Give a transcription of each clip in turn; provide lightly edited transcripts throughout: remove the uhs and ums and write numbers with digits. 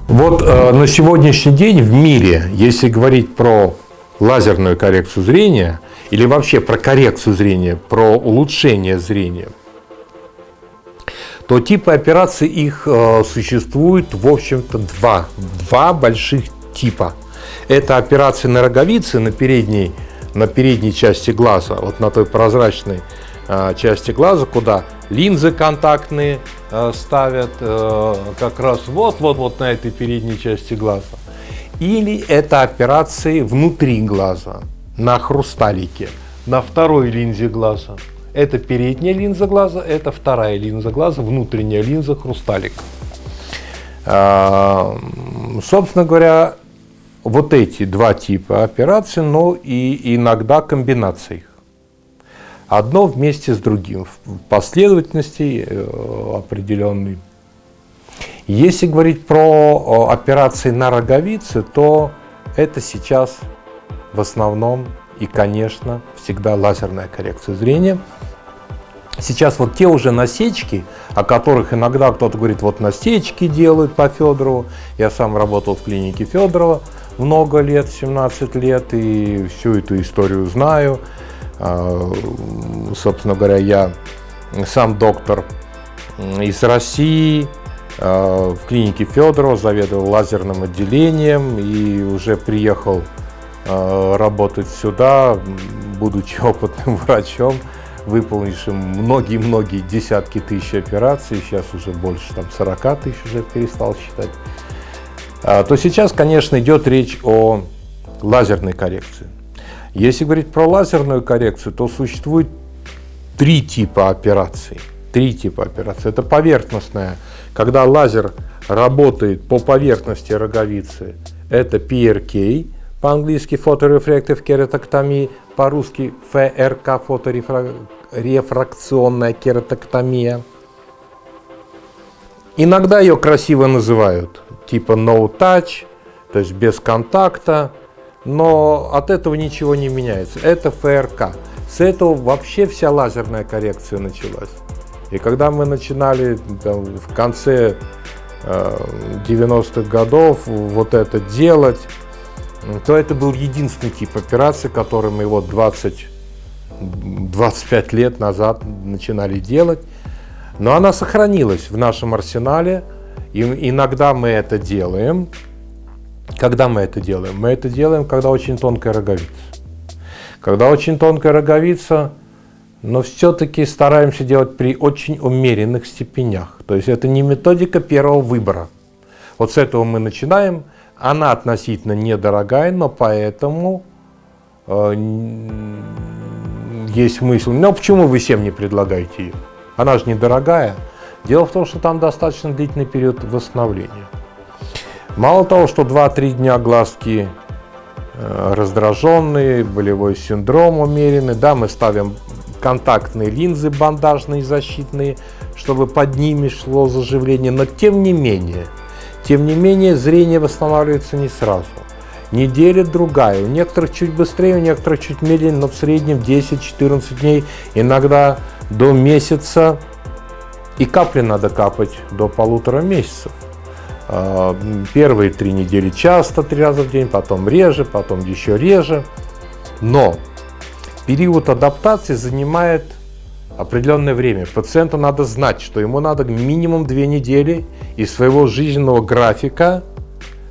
Вот на сегодняшний день в мире, если говорить про лазерную коррекцию зрения, или вообще про коррекцию зрения, про улучшение зрения, то типы операций их существует, в общем-то, два больших типа. Это операции на роговице, на передней части глаза, вот на той прозрачной части глаза, куда линзы контактные ставят как раз вот на этой передней части глаза. Или это операции внутри глаза, на хрусталике, на второй линзе глаза. Это передняя линза глаза, это вторая линза глаза, внутренняя линза хрусталика. Собственно говоря, вот эти два типа операций, но и иногда комбинации их. Одно вместе с другим, в последовательности определенной. Если говорить про операции на роговице, то это сейчас в основном и, конечно, всегда лазерная коррекция зрения. Сейчас вот те уже насечки, о которых иногда кто-то говорит, вот насечки делают по Федорову. Я сам работал в клинике Федорова много лет, 17 лет, и всю эту историю знаю. Собственно говоря, я сам доктор из России, в клинике Федорова заведовал лазерным отделением и уже приехал работать сюда, будучи опытным врачом, выполнившим многие десятки тысяч операций, сейчас уже больше 40 тысяч уже перестал считать, то сейчас, конечно, идет речь о лазерной коррекции. Если говорить про лазерную коррекцию, то существует три типа операций. Это поверхностная, когда лазер работает по поверхности роговицы, это PRK, по-английски Photorefractive кератоктомия, по-русски ФРК, фоторефракционная кератоктомия. Иногда ее красиво называют типа no touch, то есть без контакта, но от этого ничего не меняется. Это ФРК. С этого вообще вся лазерная коррекция началась. И когда мы начинали в конце 90-х годов вот это делать, то это был единственный тип операции, который мы 25 лет назад начинали делать. Но она сохранилась в нашем арсенале. И иногда мы это делаем. Когда мы это делаем? Мы это делаем, когда очень тонкая роговица. Когда очень тонкая роговица, но все-таки стараемся делать при очень умеренных степенях. То есть это не методика первого выбора. Вот с этого мы начинаем. Она относительно недорогая, но поэтому есть мысль. Но почему вы всем не предлагаете ее? Она же недорогая. Дело в том, что там достаточно длительный период восстановления. Мало того, что 2-3 дня глазки раздраженные, болевой синдром умеренный, да, мы ставим контактные линзы бандажные, защитные, чтобы под ними шло заживление, но тем не менее, зрение восстанавливается не сразу. Неделя другая, у некоторых чуть быстрее, у некоторых чуть медленнее, но в среднем 10-14 дней, иногда до месяца, и капли надо капать до 1,5 месяцев. Первые 3 недели часто, 3 раза в день, потом реже, потом еще реже. Но период адаптации занимает определенное время. Пациенту надо знать, что ему надо минимум 2 недели из своего жизненного графика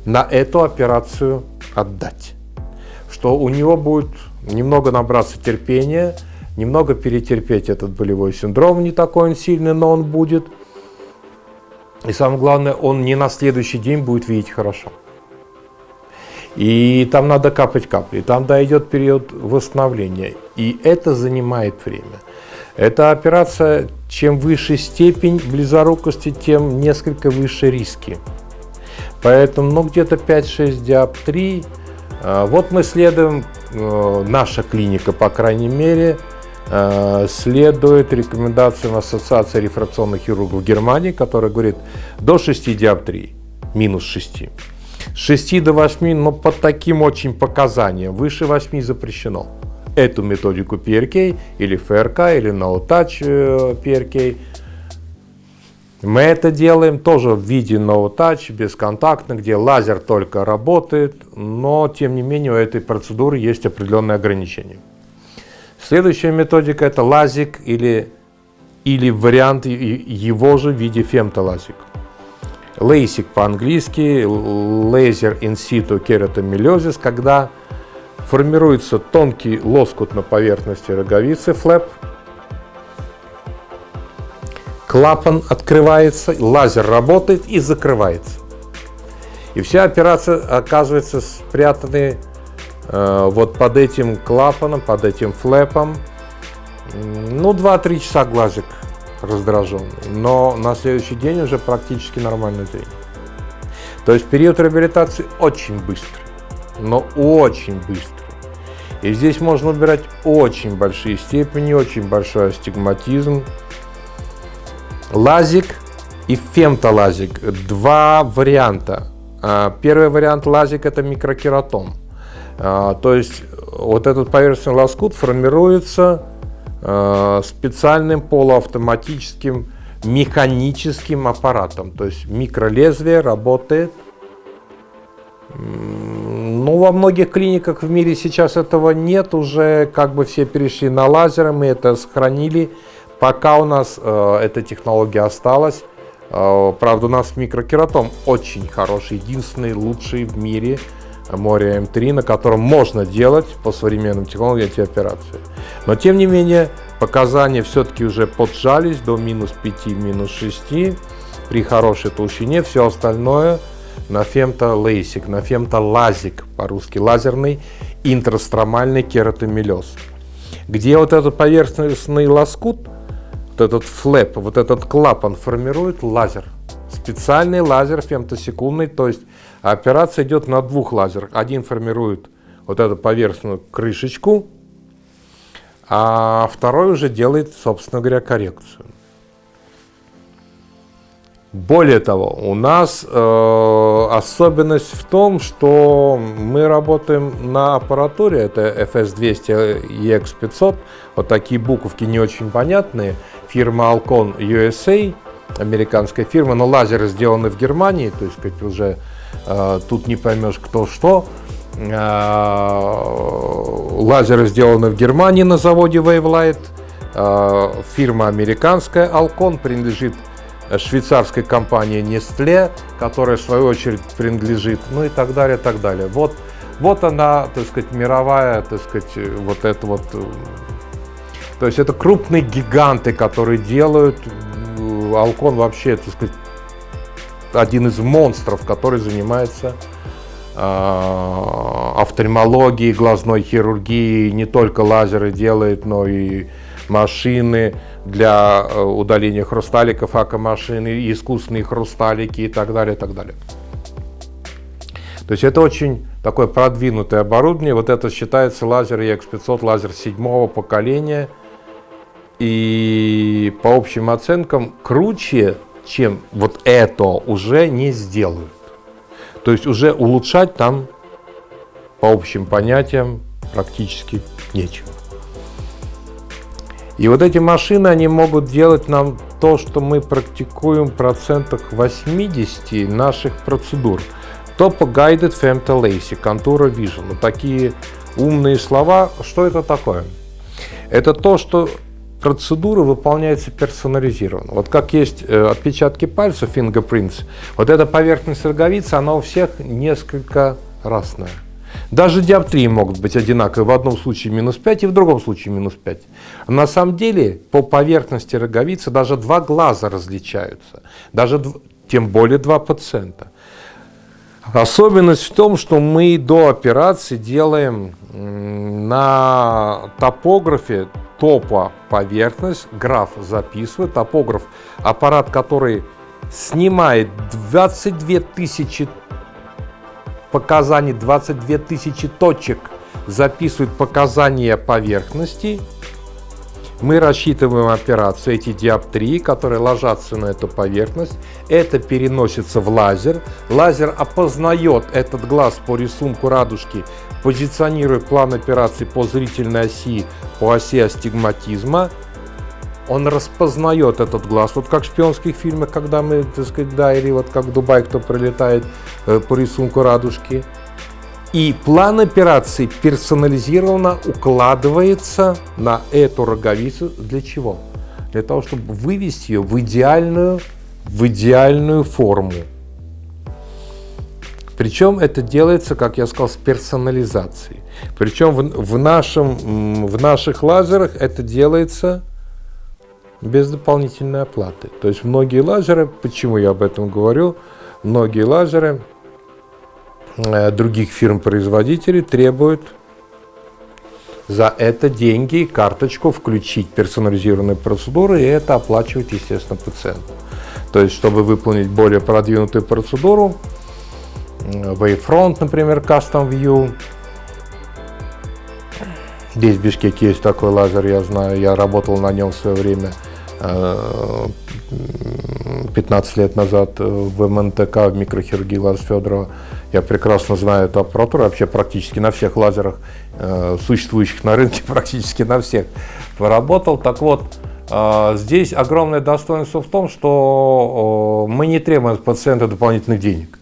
на эту операцию отдать. Что у него будет немного набраться терпения, немного перетерпеть этот болевой синдром, не такой он сильный, но он будет. И самое главное, он не на следующий день будет видеть хорошо. И там надо капать капли, и там идет период восстановления. И это занимает время. Эта операция, чем выше степень близорукости, тем несколько выше риски. Поэтому где-то 5-6 диоптрий. Вот мы следуем, наша клиника, по крайней мере, следует рекомендациям Ассоциации рефракционных хирургов Германии, которая говорит до 6 диоптрий, минус 6. С 6 до 8, но под таким очень показанием, выше 8 запрещено. Эту методику PRK или ФРК или No Touch PRK Мы это делаем тоже в виде No Touch, бесконтактно, где лазер только работает, но тем не менее у этой процедуры есть определенные ограничения. Следующая методика — это лазик или вариант его же в виде фемтолазик. LASIK по-английски, Laser in situ Keratomylosis, когда формируется тонкий лоскут на поверхности роговицы, флэп, клапан открывается, лазер работает и закрывается. И вся операция оказывается спрятана вот под этим клапаном, под этим флэпом. Ну, 2-3 часа глазик раздраженный, но на следующий день уже практически нормальное зрение. То есть период реабилитации очень быстрый, но очень быстрый. И здесь можно убирать очень большие степени, очень большой астигматизм. Лазик и фемтолазик. Два варианта. Первый вариант лазик — это микрокератом. То есть вот этот поверхностный лоскут формируется специальным полуавтоматическим механическим аппаратом. То есть микролезвие работает. Ну, во многих клиниках в мире сейчас этого нет, уже как бы все перешли на лазеры, мы это сохранили. Пока у нас эта технология осталась. Правда, у нас микрокератом очень хороший, единственный, лучший в мире, Moria M3, на котором можно делать по современным технологиям эти операции. Но тем не менее, показания все-таки уже поджались до -5, -6 при хорошей толщине. Все остальное на фемтолазик, на фемтолазик, по-русски лазерный интрастромальный кератомиоз, где вот этот поверхностный лоскут, вот этот флэп, вот этот клапан формирует лазер. Специальный лазер фемтосекундный, то есть операция идет на двух лазерах. Один формирует вот эту поверхностную крышечку, а второй уже делает, собственно говоря, коррекцию. Более того, у нас особенность в том, что мы работаем на аппаратуре, это FS200 EX500, вот такие буковки не очень понятные, фирма Alcon USA, американская фирма, но лазеры сделаны в Германии, то есть как уже тут не поймешь кто что. Лазеры сделаны в Германии на заводе Wavelight, фирма американская Alcon принадлежит швейцарской компании Nestlé, которая в свою очередь принадлежит, ну и так далее, так далее. Вот она, так сказать, мировая, так сказать, вот это вот. То есть это крупные гиганты, которые делают. Alcon вообще, так сказать, один из монстров, который занимается офтальмологией, глазной хирургией, не только лазеры делает, но и машины для удаления хрусталиков, акомашины, искусственные хрусталики и так далее, и так далее. То есть это очень такое продвинутое оборудование. Вот это считается лазер EX500, лазер 7-го поколения. И по общим оценкам круче, чем вот это, уже не сделают. То есть уже улучшать там по общим понятиям практически нечего. И вот эти машины, они могут делать нам то, что мы практикуем в процентах 80 наших процедур. Topo-Guided Femtolase, Contour Vision. Вот такие умные слова. Что это такое? Это то, что процедура выполняется персонализированно. Вот как есть отпечатки пальцев, fingerprints, вот эта поверхность роговицы, она у всех несколько разная. Даже диоптрии могут быть одинаковые, в одном случае -5 и в другом случае -5. На самом деле по поверхности роговицы даже два глаза различаются, даже тем более два пациента. Особенность в том, что мы до операции делаем на топографе поверхность, граф записывает, топограф, аппарат, который снимает 22 тысячи показаний, 22 тысячи точек, записывает показания поверхности. Мы рассчитываем операцию, эти диоптрии, которые ложатся на эту поверхность, это переносится в лазер. Лазер опознает этот глаз по рисунку радужки, позиционирует план операции по зрительной оси, по оси астигматизма. он распознает этот глаз. Вот как в шпионских фильмах, когда мы, так сказать, да, или вот как в Дубай кто прилетает по рисунку радужки. И план операции персонализированно укладывается на эту роговицу. Для чего? Для того, чтобы вывести ее в идеальную форму. Причем это делается, как я сказал, с персонализацией. Причем в наших лазерах это делается без дополнительной оплаты. То есть многие лазеры, почему я об этом говорю, многие лазеры других фирм-производителей требуют за это деньги, карточку, включить персонализированные процедуры, и это оплачивает, естественно, пациент. То есть, чтобы выполнить более продвинутую процедуру, Wavefront, например, Custom View. Здесь в Бишкеке есть такой лазер, я знаю, я работал на нем в свое время 15 лет назад в МНТК, в микрохирургии Лазаря Федорова. Я прекрасно знаю эту аппаратуру, вообще практически на всех лазерах, существующих на рынке, практически на всех поработал. Так вот, здесь огромное достоинство в том, что мы не требуем от пациента дополнительных денег.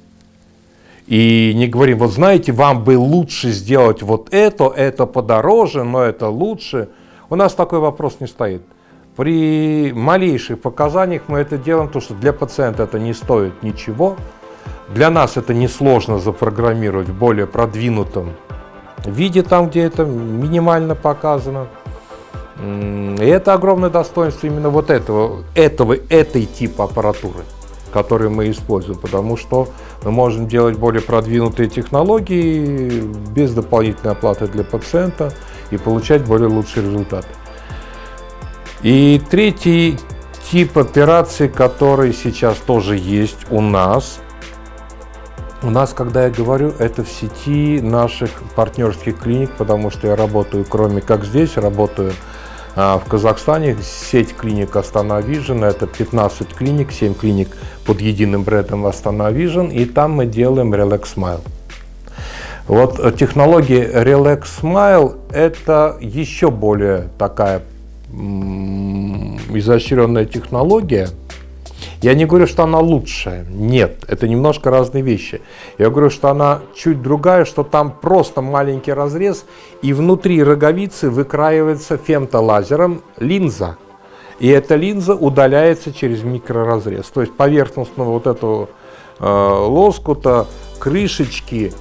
И не говорим, вот знаете, вам бы лучше сделать вот это подороже, но это лучше. У нас такой вопрос не стоит. При малейших показаниях мы это делаем, потому что для пациента это не стоит ничего. Для нас это несложно запрограммировать в более продвинутом виде, там, где это минимально показано. И это огромное достоинство именно вот этой типа аппаратуры, которые мы используем, потому что мы можем делать более продвинутые технологии без дополнительной оплаты для пациента и получать более лучшие результаты. И третий тип операций, который сейчас тоже есть у нас, когда я говорю, это в сети наших партнерских клиник, потому что я работаю, кроме как здесь, работаю в Казахстане, сеть клиник Astana Vision, это 15 клиник, 7 клиник под единым брендом Astana Vision, и там мы делаем Relax Smile. Вот технология Relax Smile это еще более такая изощренная технология. Я не говорю, что она лучшая, нет, это немножко разные вещи. Я говорю, что она чуть другая, что там просто маленький разрез, и внутри роговицы выкраивается фемтолазером линза. И эта линза удаляется через микроразрез. То есть поверхностного вот этого лоскута, крышечки,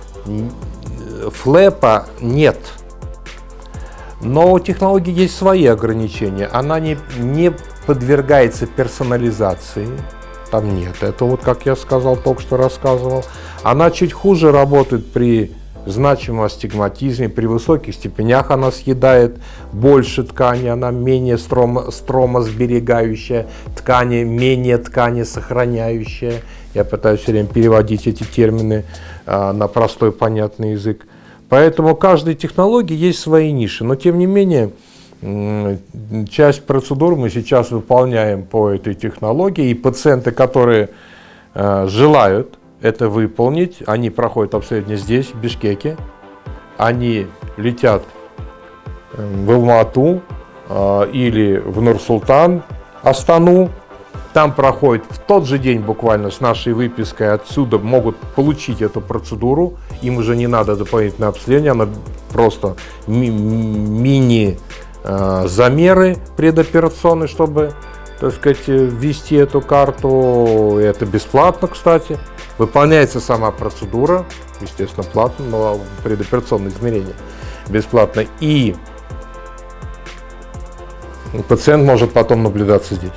флэпа нет. Но у технологии есть свои ограничения. Она не подвергается персонализации. Там нет. Это вот, как я сказал, только что рассказывал. Она чуть хуже работает при значимом астигматизме. При высоких степенях она съедает больше ткани. Она менее стромосберегающая ткани, менее ткани сохраняющая. Я пытаюсь все время переводить эти термины на простой понятный язык. Поэтому у каждой технологии есть свои ниши, но тем не менее часть процедур мы сейчас выполняем по этой технологии, и пациенты, которые желают это выполнить, они проходят обследование здесь, в Бишкеке, они летят в Алмату или в Нур-Султан, Астану. Там проходит в тот же день буквально с нашей выпиской, отсюда могут получить эту процедуру. Им уже не надо дополнительное обследование, она просто мини-замеры предоперационные, чтобы, так сказать, ввести эту карту. Это бесплатно, кстати. Выполняется сама процедура, естественно, платно, но предоперационное измерение бесплатно. И пациент может потом наблюдаться здесь.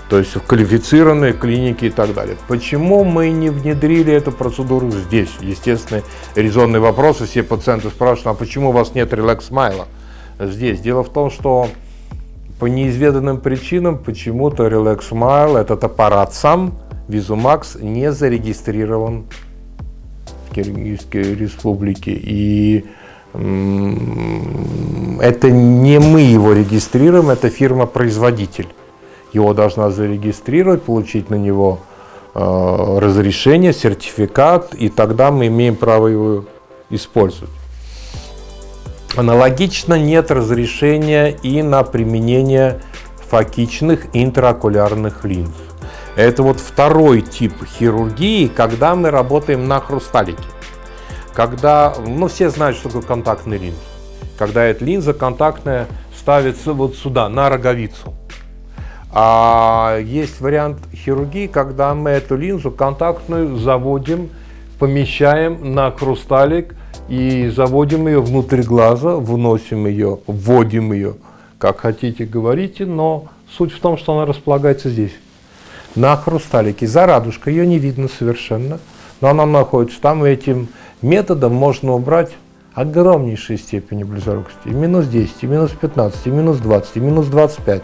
То есть в квалифицированной клинике и так далее. Почему мы не внедрили эту процедуру здесь? Естественно, резонный вопрос, и все пациенты спрашивают, а почему у вас нет Relax Smile здесь? Дело в том, что по неизведанным причинам почему-то Relax Smile, этот аппарат сам, VisuMax, не зарегистрирован в Киргизской республике. И это не мы его регистрируем, это фирма-производитель. Его должна зарегистрировать, получить на него разрешение, сертификат, и тогда мы имеем право его использовать. Аналогично нет разрешения и на применение фокичных интраокулярных линз. Это вот второй тип хирургии, когда мы работаем на хрусталике. Когда, все знают, что такое контактная линза. Когда эта линза контактная ставится вот сюда, на роговицу. А есть вариант хирургии, когда мы эту линзу контактную заводим, помещаем на хрусталик и заводим ее внутрь глаза, вносим ее, вводим ее, как хотите говорите, но суть в том, что она располагается здесь, на хрусталике. За радужкой ее не видно совершенно, но она находится там, и этим методом можно убрать огромнейшие степени близорукости. И минус 10, и минус 15, и минус 20, и минус 25.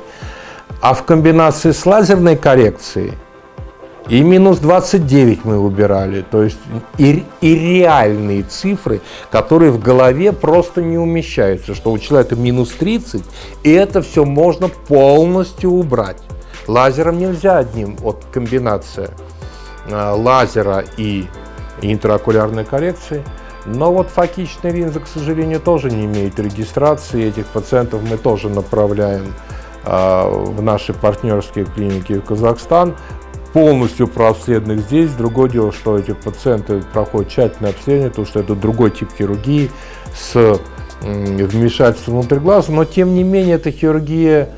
А в комбинации с лазерной коррекцией и минус 29 мы убирали. То есть и реальные цифры, которые в голове просто не умещаются. Что у человека минус 30, и это все можно полностью убрать. Лазером нельзя одним, вот комбинация лазера и интраокулярной коррекции. Но вот фокичная линза, к сожалению, тоже не имеет регистрации. Этих пациентов мы тоже направляем в наши партнерские клиники в Казахстан, полностью прообследованных здесь. Другое дело, что эти пациенты проходят тщательное обследование, потому что это другой тип хирургии с вмешательством внутрь глаза, но тем не менее эта хирургия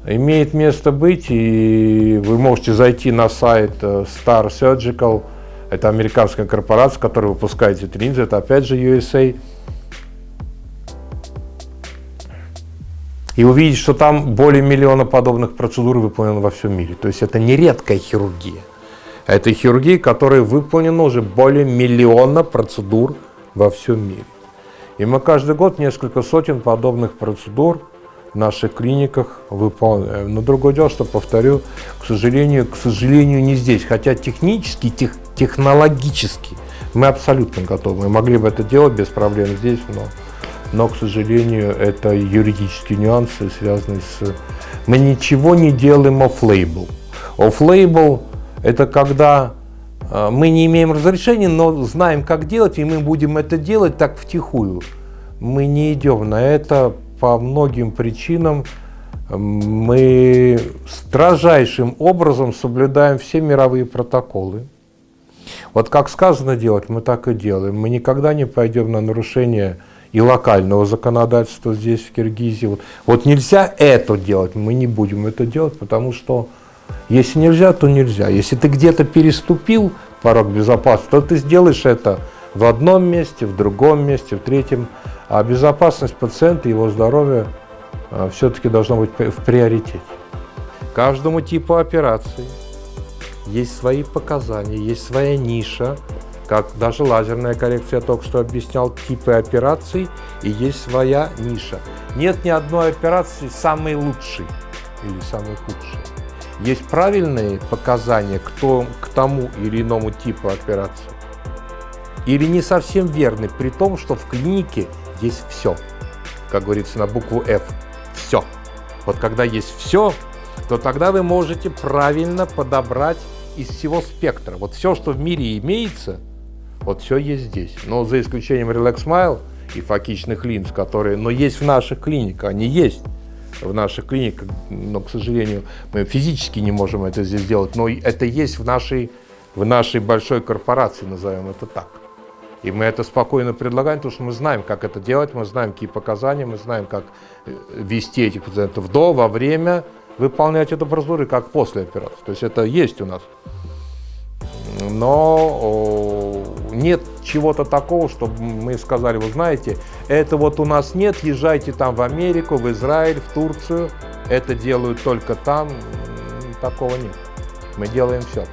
имеет место быть, и вы можете зайти на сайт Star Surgical, это американская корпорация, которая выпускает эти линзы, это опять же USA. И увидеть, что там более миллиона подобных процедур выполнено во всем мире. То есть это не редкая хирургия. Это хирургия, которая выполнена уже более миллиона процедур во всем мире. И мы каждый год несколько сотен подобных процедур в наших клиниках выполняем. Но другое дело, что, повторю, к сожалению, не здесь. Хотя технически, технологически мы абсолютно готовы. Мы могли бы это делать без проблем здесь, но, к сожалению, это юридические нюансы, связанные с... Мы ничего не делаем off-label. Off-label – это когда мы не имеем разрешения, но знаем, как делать, и мы будем это делать так втихую. Мы не идем на это по многим причинам. Мы строжайшим образом соблюдаем все мировые протоколы. Вот как сказано делать, мы так и делаем. Мы никогда не пойдем на нарушение и локального законодательства здесь, в Киргизии. Вот нельзя это делать, мы не будем это делать, потому что если нельзя, то нельзя. Если ты где-то переступил порог безопасности, то ты сделаешь это в одном месте, в другом месте, в третьем. А безопасность пациента и его здоровье все-таки должно быть в приоритете. Каждому типу операции есть свои показания, есть своя ниша. Как даже лазерная коррекция, я только что объяснял, типы операций, и есть своя ниша. Нет ни одной операции самой лучшей или самой худшей. Есть правильные показания к тому или иному типу операции, или не совсем верны, при том, что в клинике есть все. Как говорится, на букву F. Все. Вот когда есть все, то тогда вы можете правильно подобрать из всего спектра. Вот все, что в мире имеется, вот все есть здесь. Но за исключением Relax Smile и фокичных линз, которые, есть в наших клиниках, они есть в наших клиниках, но, к сожалению, мы физически не можем это здесь сделать, но это есть в нашей большой корпорации, назовем это так. И мы это спокойно предлагаем, потому что мы знаем, как это делать, мы знаем, какие показания, мы знаем, как вести этих пациентов до, во время, выполнять эту процедуру, как после операции. То есть это есть у нас. Но нет чего-то такого, чтобы мы сказали, вы знаете, это вот у нас нет, езжайте там в Америку, в Израиль, в Турцию, это делают только там, такого нет. Мы делаем все.